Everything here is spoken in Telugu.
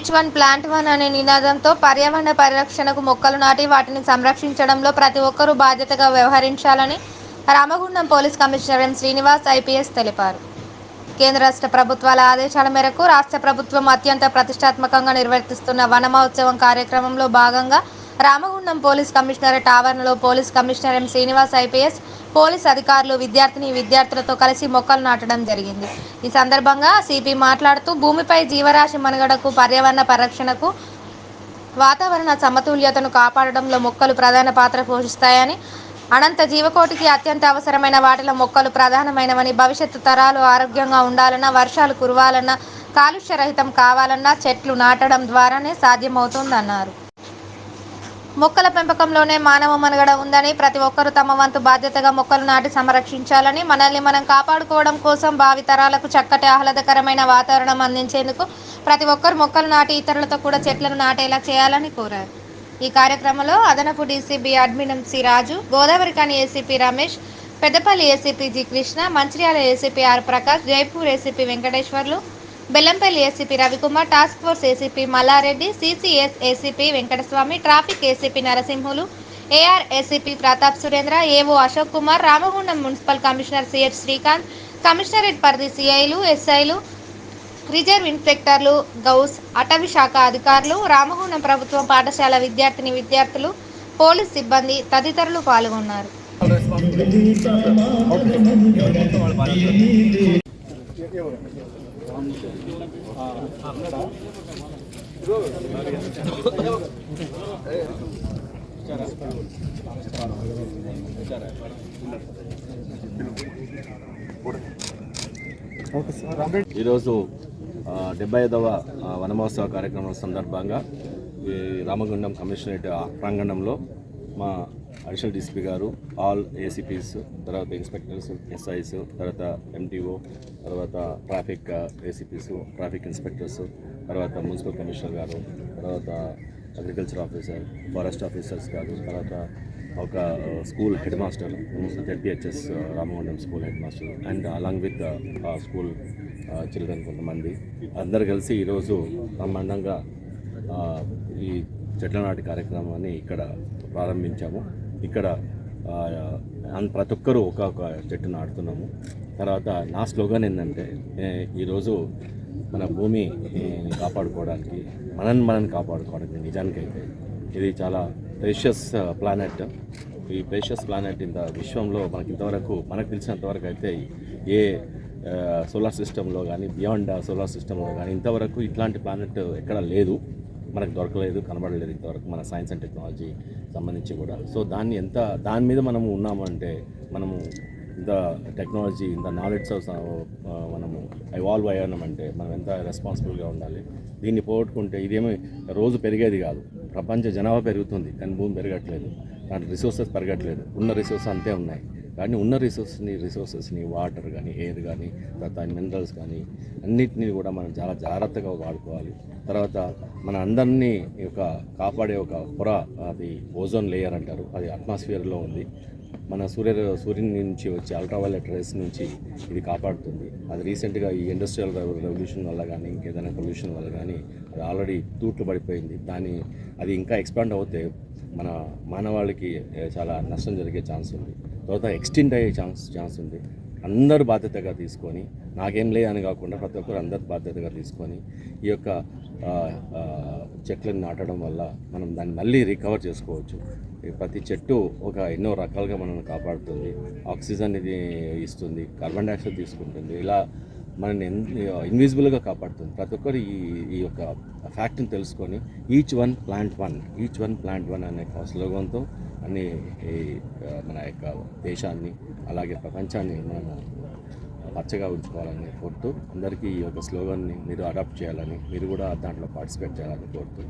ఈచ్ వన్ ప్లాంట్ వన్ అనే నినాదంతో పర్యావరణ పరిరక్షణకు మొక్కలు నాటి వాటిని సంరక్షించడంలో ప్రతి ఒక్కరూ బాధ్యతగా వ్యవహరించాలని Ramagundam police commissioner M Srinivas IPS తెలిపారు. కేంద్ర రాష్ట్ర ప్రభుత్వాల ఆదేశాల మేరకు రాష్ట్ర ప్రభుత్వం అత్యంత ప్రతిష్టాత్మకంగా నిర్వర్తిస్తున్న వన మహోత్సవం కార్యక్రమంలో భాగంగా రామగుండం పోలీస్ కమిషనరేట్ ఆవరణలో police commissioner M Srinivas IPS police అధికారులు విద్యార్థులతో కలిసి మొక్కలు నాటడం జరిగింది. ఈ సందర్భంగా సిపి మాట్లాడుతూ భూమిపై జీవరాశి మనుగడకు, పర్యావరణ పరిరక్షణకు, వాతావరణ సమతుల్యతను కాపాడడంలో మొక్కలు ప్రధాన పాత్ర పోషిస్తాయని, అనంత జీవకోటికి అత్యంత అవసరమైన వాటిలో మొక్కలు ప్రధానమైనవని, భవిష్యత్తు తరాలు ఆరోగ్యంగా ఉండాలన్నా, వర్షాలు కురవాలన్నా, కాలుష్య రహితం కావాలన్నా చెట్లు నాటడం ద్వారానే సాధ్యమవుతుందన్నారు. మొక్కల పెంపకంలోనే మానవ మనుగడ ఉందని, ప్రతి ఒక్కరూ తమ వంతు బాధ్యతగా మొక్కలు నాటి సంరక్షించాలని, మనల్ని మనం కాపాడుకోవడం కోసం భావి తరాలకు చక్కటి ఆహ్లాదకరమైన వాతావరణం అందించేందుకు ప్రతి ఒక్కరూ మొక్కలు నాటి ఇతరులతో కూడా చెట్లను నాటేలా చేయాలని కోరారు. ఈ కార్యక్రమంలో అదనపు DCP admin C Raju, Godavarikhani ACP Ramesh, Peddapalli ACP G Krishna, Mancherial ACP R Prakash, Jaipur ACP Venkateswarlu, Bellampalli ACP Ravikumar, task force ACP Mallareddy, CCS ACP Venkataswamy, traffic ACP Narasimhulu, AR ACP Pratap Surendra, AO Ashok Kumar, Ramagundam municipal commissioner CH Srikanth, commissionerate పరిధి సిఐలు, ఎస్ఐలు, రిజర్వ్ ఇన్స్పెక్టర్లు, గౌస్, అటవీ శాఖ అధికారులు, రామగుండం ప్రభుత్వ పాఠశాల విద్యార్థులు, పోలీస్ సిబ్బంది తదితరులు పాల్గొన్నారు. ఈరోజు 75వ వనమహోత్సవ కార్యక్రమం సందర్భంగా ఈ రామగుండం కమిషనరేట్ ప్రాంగణంలో మా అడిషనల్ డీసీపీ గారు, ఆల్ ఏసీపీస్, తర్వాత ఇన్స్పెక్టర్స్, ఎస్ఐస్, తర్వాత ఎంటీఓ, తర్వాత ట్రాఫిక్ ఏసీపీస్, ట్రాఫిక్ ఇన్స్పెక్టర్స్, తర్వాత మున్సిపల్ కమిషనర్ గారు, తర్వాత అగ్రికల్చర్ ఆఫీసర్, ఫారెస్ట్ ఆఫీసర్స్ గారు, తర్వాత ఒక school head master, ZPHS Ramagundam school head master and along with school children కొంతమంది అందరు కలిసి ఈరోజు బ్రహ్మాండంగా ఈ చెట్ల నాటి కార్యక్రమాన్ని ఇక్కడ ప్రారంభించాము. ఇక్కడ ప్రతి ఒక్కరూ ఒక చెట్టు నాటుతున్నాము. తర్వాత నా స్లోగన్ ఏంటంటే, ఈరోజు మన భూమి కాపాడుకోవడానికి, మనం కాపాడుకోవడానికి, నిజానికైతే ఇది చాలా ప్రెషియస్ ప్లానెట్. ఈ ప్రెషియస్ ప్లానెట్ ఇంత విశ్వంలో మనకు తెలిసినంతవరకు అయితే ఏ సోలార్ సిస్టంలో కానీ, బియాండ్ సోలార్ సిస్టంలో కానీ ఇంతవరకు ఇట్లాంటి ప్లానెట్ ఎక్కడ లేదు, మనకు దొరకలేదు, కనబడలేదు ఇంతవరకు మన సైన్స్ అండ్ టెక్నాలజీ సంబంధించి కూడా. సో దాని మీద మనము ఉన్నామంటే, మనము ఇంత టెక్నాలజీ, ఇంత నాలెడ్జ్ మనము ఎవాల్వ్ అయ్యామంటే మనం ఎంత రెస్పాన్సిబుల్గా ఉండాలి. దీన్ని పోగొట్టుకుంటే ఇదేమీ రోజు పెరిగేది కాదు. ప్రపంచ జనాభా పెరుగుతుంది కానీ భూమి పెరగట్లేదు, దాంట్లో రిసోర్సెస్ పెరగట్లేదు. ఉన్న రిసోర్సెస్ అంతే ఉన్నాయి. కానీ ఉన్న రిసోర్సెస్ని వాటర్ కానీ, ఎయిర్ కానీ, తర్వాత మినరల్స్ కానీ అన్నిటినీ కూడా మనం చాలా జాగ్రత్తగా వాడుకోవాలి. తర్వాత మన అందరినీ కాపాడే ఒక పొర, అది ఓజోన్ లేయర్ అంటారు, అది అట్మాస్ఫియర్లో ఉంది. మన సూర్యుని నుంచి వచ్చే అల్ట్రావైలెట్ రేస్ నుంచి ఇది కాపాడుతుంది. అది రీసెంట్గా ఈ ఇండస్ట్రియల్ రెవల్యూషన్ వల్ల కానీ, ఇంకేదైనా పొల్యూషన్ వల్ల కానీ అది ఆల్రెడీ తూట్లు పడిపోయింది. అది ఇంకా ఎక్స్పాండ్ అవుతే మన మానవాళికి చాలా నష్టం జరిగే ఛాన్స్ ఉంది. తర్వాత ఎక్స్టెండ్ అయ్యే ఛాన్స్ ఉంది. అందరూ బాధ్యతగా తీసుకొని, నాకేం లేదని కాకుండా ప్రతి ఒక్కరు అందరు బాధ్యతగా తీసుకొని ఈ యొక్క చెట్లను నాటడం వల్ల మనం దాన్ని మళ్ళీ రికవర్ చేసుకోవచ్చు. ప్రతి చెట్టు ఎన్నో రకాలుగా మనల్ని కాపాడుతుంది, ఆక్సిజన్ ఇది ఇస్తుంది, కార్బన్ డైఆక్సైడ్ తీసుకుంటుంది, ఇలా మనల్ని ఇన్విజిబుల్గా కాపాడుతుంది. ప్రతి ఒక్కరు ఈ యొక్క ఫ్యాక్ట్ని తెలుసుకొని ఈచ్ వన్ ప్లాంట్ వన్ అనే స్లోగన్తో అన్ని మన యొక్క దేశాన్ని, అలాగే ప్రపంచాన్ని మనం పచ్చగా ఉంచుకోవాలని కోరుతూ, అందరికీ ఈ యొక్క స్లోగన్ని మీరు అడాప్ట్ చేయాలని, మీరు కూడా దాంట్లో పార్టిసిపేట్ చేయాలని కోరుతూ.